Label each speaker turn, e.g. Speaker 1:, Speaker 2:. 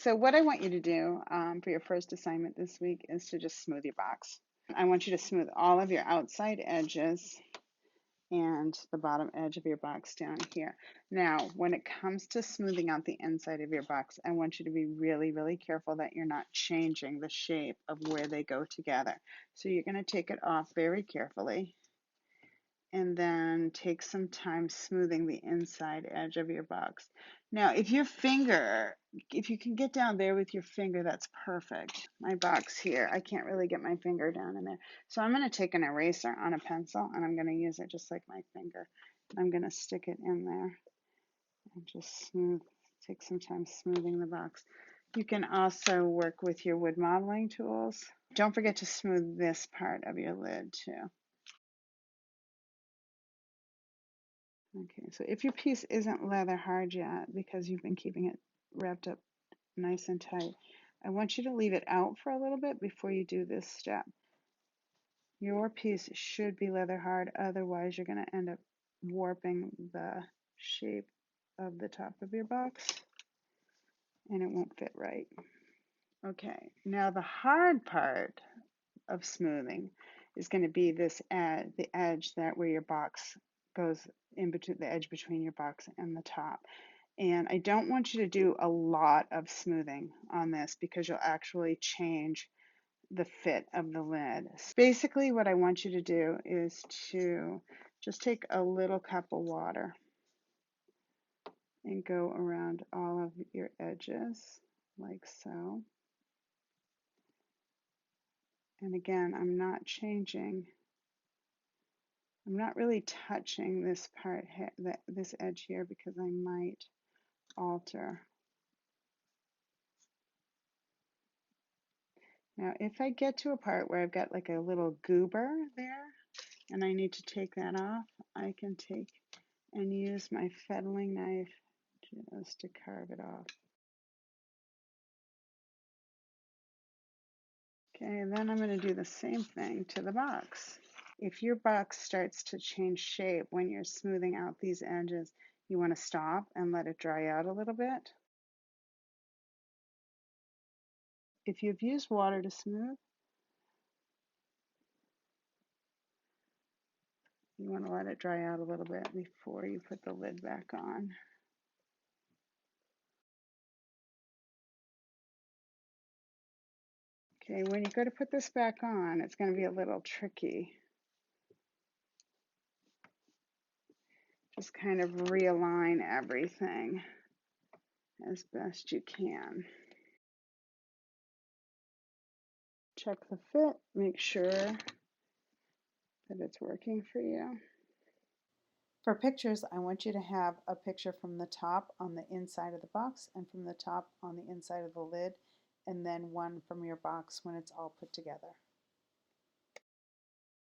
Speaker 1: So what I want you to do for your first assignment this week is to just smooth your box. I want you to smooth all of your outside edges and the bottom edge of your box down here. Now, when it comes to smoothing out the inside of your box, I want you to be really, really careful that you're not changing the shape of where they go together. So you're going to take it off very carefully and then take some time smoothing the inside edge of your box. Now, if you can get down there with your finger, that's perfect. My box here, I can't really get my finger down in there. So I'm going to take an eraser on a pencil and I'm going to use it just like my finger. I'm going to stick it in there and just take some time smoothing the box. You can also work with your wood modeling tools. Don't forget to smooth this part of your lid too. Okay, so if your piece isn't leather hard yet because you've been keeping it wrapped up nice and tight, I want you to leave it out for a little bit before you do this step. Your piece should be leather hard, otherwise you're going to end up warping the shape of the top of your box and it won't fit right. Okay, now the hard part of smoothing is going to be this the edge that where your box goes in between the edge between your box and the top. And I don't want you to do a lot of smoothing on this because you'll actually change the fit of the lid. Basically, what I want you to do is to just take a little cup of water and go around all of your edges like so. And again, I'm not really touching this part, this edge here, because I might alter. Now, if I get to a part where I've got like a little goober there and I need to take that off, I can take and use my fettling knife just to carve it off. Okay, and then I'm going to do the same thing to the box. If your box starts to change shape when you're smoothing out these edges, you want to stop and let it dry out a little bit. If you've used water to smooth, you want to let it dry out a little bit before you put the lid back on. Okay, when you go to put this back on, it's going to be a little tricky. Just kind of realign everything as best you can. Check the fit, make sure that it's working for you. For pictures, I want you to have a picture from the top on the inside of the box and from the top on the inside of the lid, and then one from your box when it's all put together.